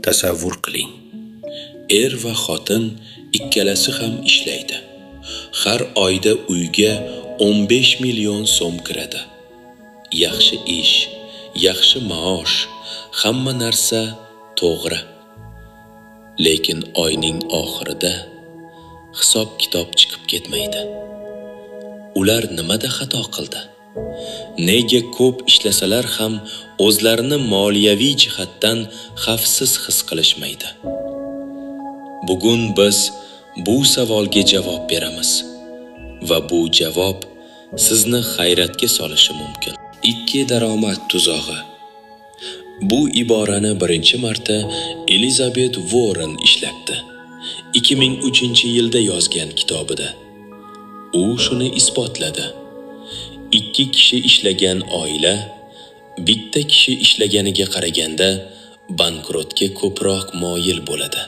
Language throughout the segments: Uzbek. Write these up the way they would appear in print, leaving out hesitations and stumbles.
Tasavvur qiling. Er va xotin ikkalasi ham ishlaydi. Har oyda uyga 15 million so'm kiradi. Yaxshi ish, yaxshi maosh, hamma narsa to'g'ri. Lekin oyning oxirida hisob-kitob chiqib ketmaydi. Ular nimada xato qildi? Nega ko'p ishlasalar ham o'zlarini moliyaviy jihatdan xavfsiz his qilishmaydi? Bugun biz bu savolga javob beramiz va bu javob sizni hayratga solishi mumkin. Ikki daromad tuzog'i. Bu iborani birinchi marta Elizabeth Warren ishlatdi. 2003-yilda yozgan kitobida. U shuni isbotladi. Ikki kishi ishlagan oila bitta kishi ishlaganiga qaraganda bankrotga ko'proq moyil bo'ladi.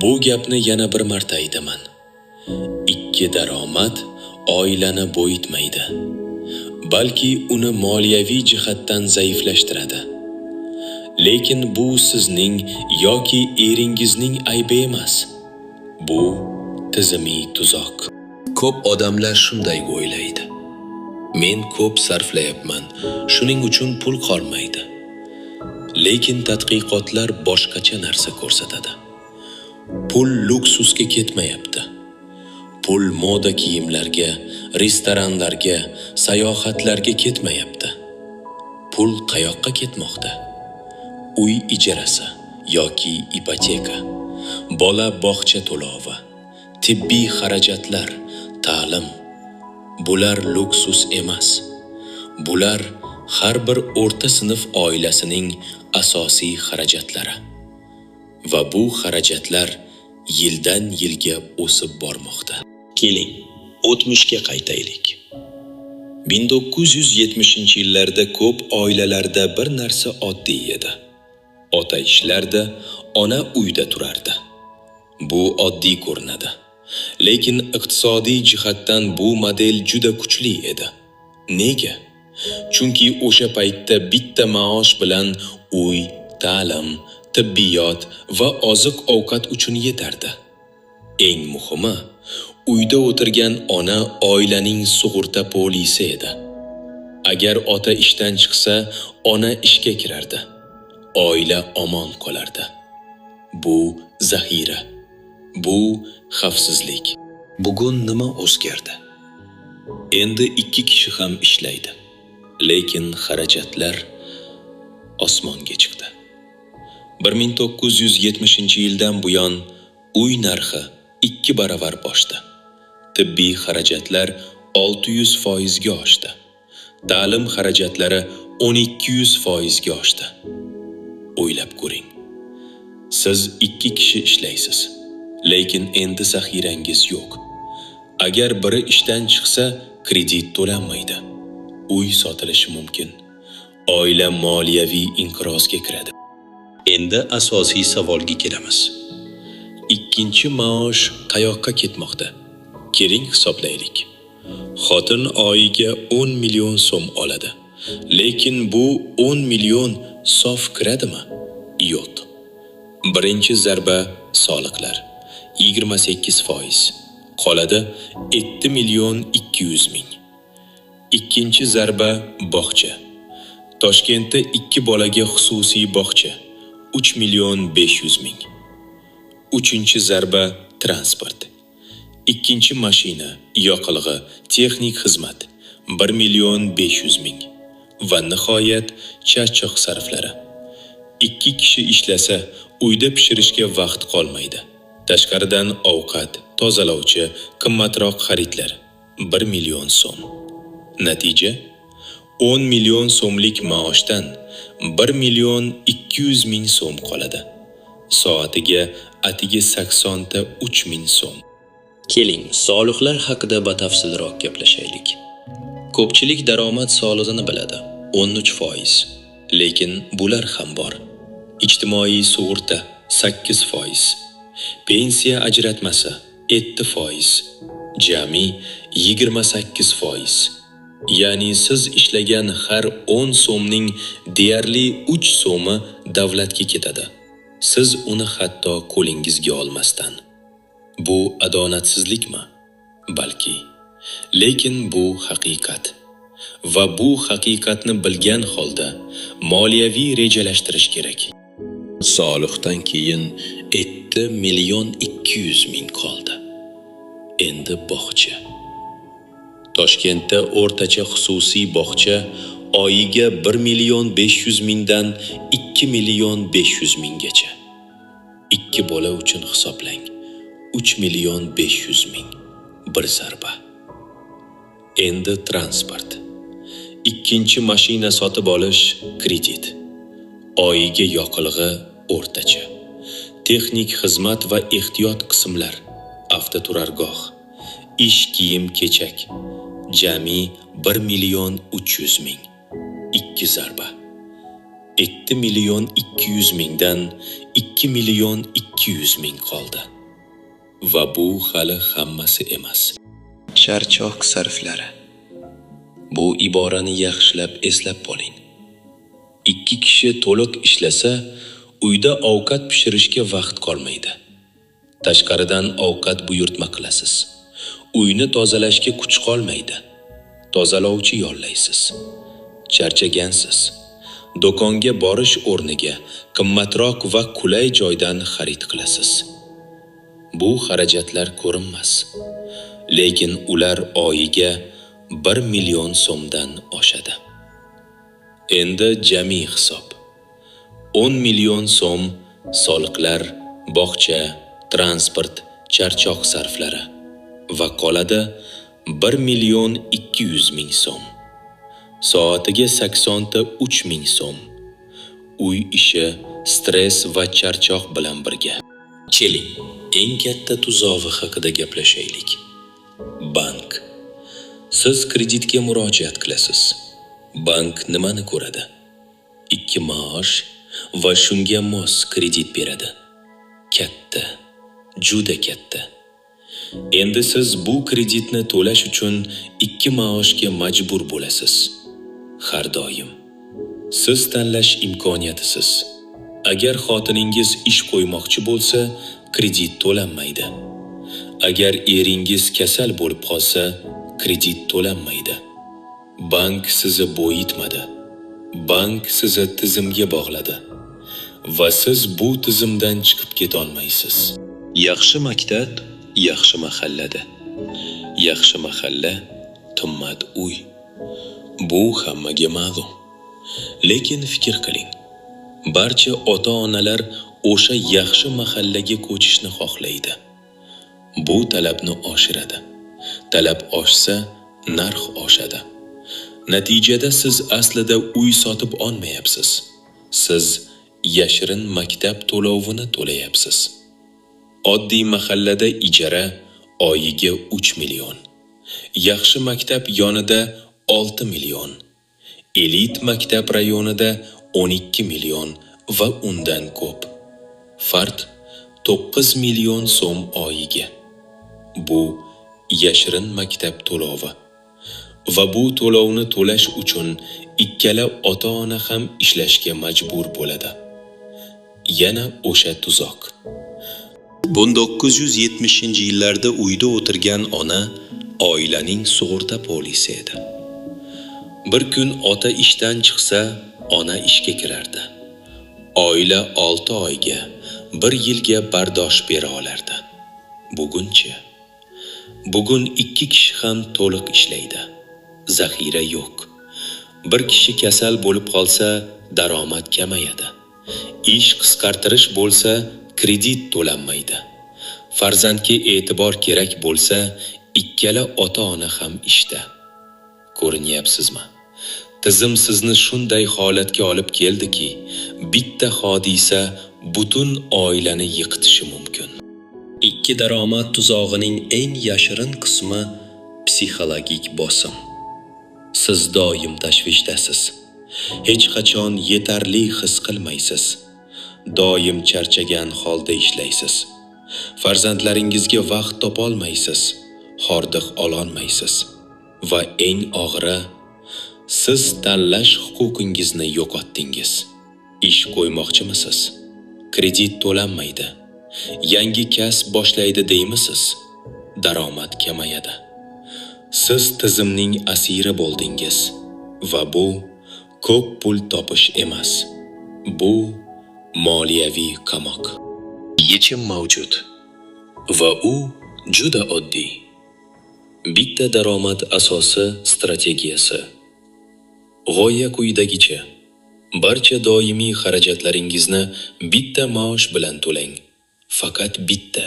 Bu gapni yana bir marta aytaman. Ikki daromad oilani boyitmaydi, balki uni moliyaviy jihatdan zaiflashtiradi. Lekin bu sizning yoki eringizning aybi emas. Bu tizimiy tuzoq. Ko'p odamlar shunday o'ylaydi. Men ko'p sarflayapman, shuning uchun pul qolmaydi. Lekin tadqiqotlar boshqacha narsa ko'rsatadi. Pul luksusga ketmayapti. Pul moda kiyimlarga, restoranlarga, sayohatlarga ketmayapti. Pul qayoqqa ketmoqda? Uy ijarasi yoki ipoteka, bola bog'cha to'lovi, tibbiy xarajatlar, ta'lim. Bular luksus emas. Bular har bir o'rta sinf oilasining asosiy xarajatlari. Va bu xarajatlar yildan yilga o'sib bormoqda. Keling, o'tmishga qaytaylik. 1970-yillarda ko'p oilalarda bir narsa oddiy edi. Ota ishlarda, ona uyda turardi. Bu oddiy ko'rinadi. Lekin iqtisodiy jihatdan bu model juda kuchli edi. Nega? Chunki o'sha paytda bitta maosh bilan uy, ta'lim, tibbiyot va oziq-ovqat uchun yetardi. Eng muhimi, uyda o'tirgan ona oilaning sug'urta polisi edi. Agar ota ishdan chiqsa, ona ishga kirardi. Oila omon qolardi. Bu zaxira. Bu xavfsizlik. Bugun nima o'zgardi? Endi ikki kishi ham ishlaydi. Lekin xarajatlar osmonga chiqdi. 1970-yildan buyon uy narxi 2 baravar oshdi. Tibbiy xarajatlar 600% ga oshdi. Ta'lim xarajatlari 1200% ga oshdi. O'ylab ko'ring. Siz ikki kishi ishlaysiz. Lekin endi zaxirangiz yo'q. Agar biri ishdan chiqsa, kredit to'lanmaydi. Uy sotilishi mumkin. Oila moliyaviy inqirozga kiradi. Endi asosiy savolga kelamiz. Ikkinchi maosh qayoqqa ketmoqda? Keling hisoblaylik. Xotin oyiga 10 million so'm oladi. Lekin bu 10 million sof kiradimi? Yo'q. Birinchi zarba soliqlar 28%. Qoladi 7 million 200 ming. Ikkinchi zarba bog'cha. Toshkentda 2 bolaga xususiy bog'cha 3 million 500 ming. Uchinchi zarba transport. Ikkinchi mashina, yoqilg'i, texnik xizmat 1 million 500 ming. Va nihoyat charchoq sarflari. 2 kishi ishlasa, uyda pishirishga vaqt qolmaydi. Tashqaridan ovqat, tozalovchi, qimmatroq xaridlar 1 million so'm. Natija 10 million so'mlik maoshdan 1 million 200 ming so'm qoladi. Soatiga atiga 80 ta 3 ming so'm. Keling, soliqlar haqida batafsilroq gaplashaylik. Ko'pchilik daromad solig'ini biladi, 13%. Lekin bular ham bor. Ijtimoiy sug'urta 8%. Pensiya ajratmasi 7%. Jami 28%. Ya'ni siz ishlagan har 10 so'mning deyarli 3 so'mi davlatga ketadi. siz uni hatto qo'lingizga olmasdan. Bu adolatsizlikmi? Balki. Lekin bu haqiqat. Va bu haqiqatni bilgan holda moliyaviy rejalashtirish kerak. Solihdan keyin 7.200.000 qoldi. Endi bog'cha. Toshkentda o'rtacha xususiy bog'cha oyiga 1.500.000 dan 2.500.000 gacha. 2 bola uchun hisoblang. 3.500.000 bir zarba. Endi transport. Ikkinchi mashina sotib olish kredit. Oyiga yoqilg'i o'rtacha. Texnik xizmat va ehtiyot qismlar, avtoturargoh, ish kiyim-kechak. Jami 1.300.000. 2 zarba. 7.200.000 dan 2.200.000 qoldi. Va bu hali hammasi emas. Charchoq sarflari. Bu iborani yaxshilab eslab qoling. 2 kishi to'liq ishlasa, uyda ovqat pishirishga vaqt qolmaydi. Tashqaridan ovqat buyurtma qilasiz. Uyni tozalashga kuch qolmaydi. Tozalovchi yollaysiz. Charchagansiz. Do'konga borish o'rniga qimmatroq va qulay joydan xarid qilasiz. Bu xarajatlar ko'rinmas. Lekin ular oyiga 1 million so'mdan oshadi. Endi jami hisob. 10 million so'm soliqlar, bog'cha, transport, charchoq sarflari va qoladi 1.200.000 so'm. Soatiga 80 ta 3.000 so'm. Uy ishi, stress va charchoq bilan birga. Keling, eng katta tuzog'i haqida gaplashaylik. Bank. Siz kreditga murojaat qilasiz. Bank nimani ko'radi? 2 maosh va shunga mos kredit beradi. Katta, juda katta. Endi siz bu kreditni to'lash uchun 2 maoshga majbur bo'lasiz. Har doim. Siz tanlash imkoniyatisiz. Agar xotiningiz ish qo'ymoqchi bo'lsa, kredit to'lanmaydi. Agar eringiz kasal bo'lib qolsa, kredit to'lanmaydi. Bank sizni bo'yitmadi. Bank sizni tizimga bog'ladi. Va siz bu tizimdan chiqib keta olmaysiz. Yaxshi maktab yaxshi mahallada. Yaxshi mahalla qimmat uy. Bu hammaga ma'lum. Lekin fikr qiling. Barcha ota-onalar o'sha yaxshi mahallaga ko'chishni xohlaydi. Bu talabni oshiradi. Talab oshsa, narx oshadi. Natijada siz aslida uy sotib olmayapsiz. Siz yashirin maktab to'lovini to'layapsiz. Oddiy mahallada ijara oyiga 3 million. Yaxshi maktab yonida 6 million. Elit maktab rayonida 12 million va undan ko'p. Farq 9 million so'm oyiga. Bu yashirin maktab to'lovi. Va bu to'lovni to'lash uchun ikkala ota-ona ham ishlashga majbur bo'ladi. Yana o'sha tuzoq. 1970-yillarda uyda o'tirgan ona oilaning sug'urta polisi edi. Bir kun ota ishdan chiqsa, ona ishga kirardi. Oila 6 oyga, 1 yilga bardosh bera olardi. Bugunchi? Bugun 2 kishi ham to'liq ishlaydi. Zaxira yo'q. Bir kishi kasal bo'lib qolsa, daromad kamayadi. Ish qisqartirish bo'lsa, kredit to'lanmaydi. Farzandga e'tibor kerak bo'lsa, ikkala ota-ona ham ishda. Ko'rinyapsizmi? Tizim sizni shunday holatga olib keldiki, bitta hodisa butun oilani yiqitishi mumkin. Ikki daromad tuzog'ining eng yashirin qismi psixologik bosim. Siz doim tashvishdasiz. Hech qachon yetarli his qilmaysiz. Doim charchagan holda ishlaysiz. Farzandlaringizga vaqt topolmaysiz. Hordiq ololmaysiz. Va eng og'iri, siz tanlash huquqingizni yo'qotdingiz. Ish qo'ymoqchimisiz? kredit to'lanmaydi. Yangi kasb boshlaydi deymisiz? Daromad kamayadi. Siz tizimning asiri bo'ldingiz va bu ko'p pul topish emas. Bu moliyaviy qamoq. Yechim mavjud va u juda oddiy. Bitta daromad asosi strategiyasi. G'oya quyidagicha: barcha doimiy xarajatlaringizni bitta maosh bilan to'lang. Faqat bitta.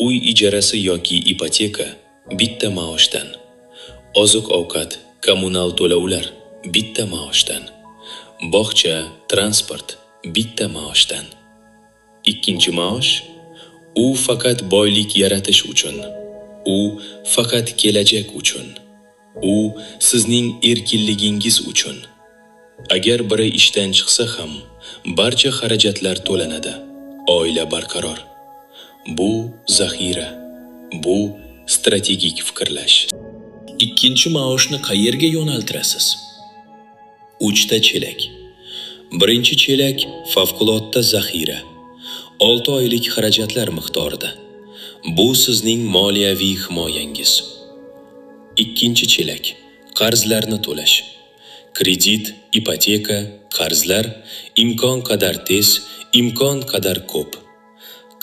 Uy ijarasi yoki ipoteka bitta maoshdan. Oziq-ovqat, kommunal to'lovlar bitta maoshdan. Bog'cha, transport bitta maoshdan. Ikkinchi maosh, u faqat boylik yaratish uchun. U faqat kelajak uchun. U sizning erkinligingiz uchun. Agar biri ishdan chiqsa ham, barcha xarajatlar to'lanadi. Oila barqaror. Bu zaxira. Bu strategik fikrlash. Ikkinchi maoshni qayerga yo'naltirasiz? 3 ta chelak. Birinchi chelak favqulodda zaxira. 6 oylik xarajatlar miqdorida. Bu sizning moliyaviy himoyangiz. Ikkinchi chelak qarzlarni to'lash. Kredit, ipoteka, qarzlar imkon qadar tez, imkon qadar ko'p.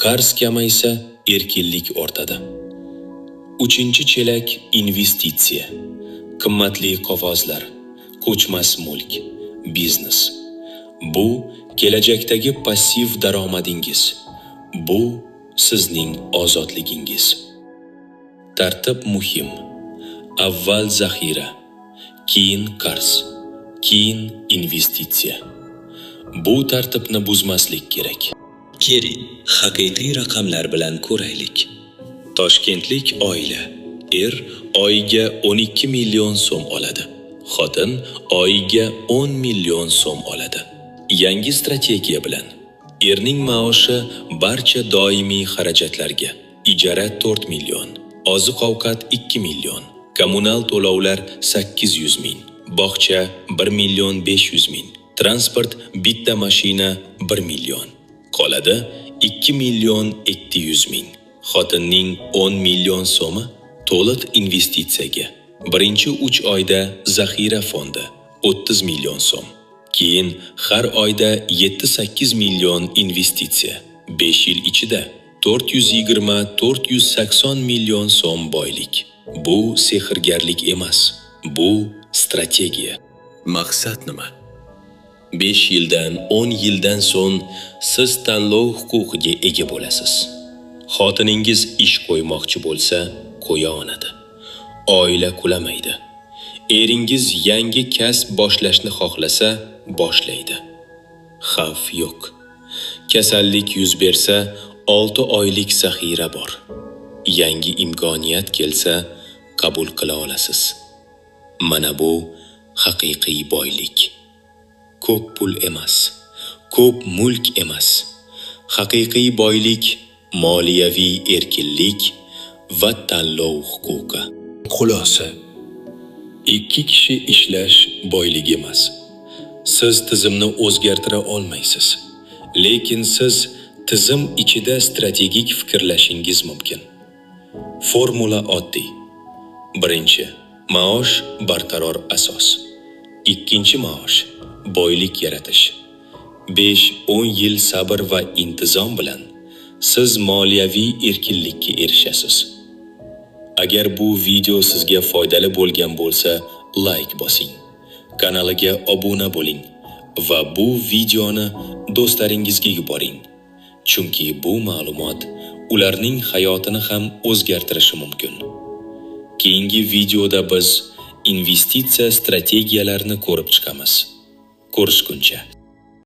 Qarz kamaysa, erkinlik ortadi. Uchinchi chelak investitsiya. Qimmatli qog'ozlar, ko'chmas mulk, biznes. Bu kelajakdagi passiv daromadingiz. Bu sizning ozodligingiz. Tartib muhim. Avval zaxira, keyin qarz, keyin investitsiya. Bu tartibni buzmaslik kerak. Keling, haqiqiy raqamlar bilan ko'raylik. Toshkentlik oila. Oyiga 12 million so'm oladi. Xotin oyiga 10 million so'm oladi. Yangi strategiya bilan erning maoshi barcha doimiy xarajatlarga. Ijara 4 million, oziq-ovqat 2 million, kommunal to'lovlar 800 ming, bog'cha 1 million 500 ming, transport bitta mashina 1 million. Qoladi 2 million 200 ming. Xotinning 10 million so'mi to'liq investitsiyaga. Birinchi 3 oyda zaxira fondi 30 million so'm. Keyin har oyda 7-8 million investitsiya. 5 yil ichida 420-480 million so'm boylik. Bu sehrgarlik emas. Bu strategiya. Maqsad nima? 5 yildan 10 yildan so'ng siz tanlov huquqiga ega bo'lasiz. Xotiningiz ish qo'ymoqchi bo'lsa, qo'ya oladi. Oila qulamaydi. Eringiz yangi kasb boshlashni xohlasa, boshlaydi. Xavf yo'q. Kasallik yuz bersa, 6 oylik zaxira bor. Yangi imkoniyat kelsa, qabul qila olasiz. Mana bu haqiqiy boylik. Ko'p pul emas, ko'p mulk emas. Haqiqiy boylik moliyaviy erkinlik va tanlov huquqi. Xulosa: 2 kishi ishlash boylik emas. Siz tizimni o'zgartira olmaysiz, lekin siz tizim ichida strategik fikrlashingiz mumkin. Formula oddiy. Birinchi, maosh barqaror asos. Ikkinchi maosh boylik yaratish. 5-10 yil sabr va intizom bilan siz moliyaviy erkinlikka erishasiz. Agar bu video sizga foydali bo'lgan bo'lsa, like bosing. Kanaliga obuna bo'ling va bu videoni do'stlaringizga yuboring. Chunki bu ma'lumot ularning hayotini ham o'zgartirishi mumkin. Keyingi videoda biz investitsiya strategiyalarini ko'rib chiqamiz. Ko'rishguncha.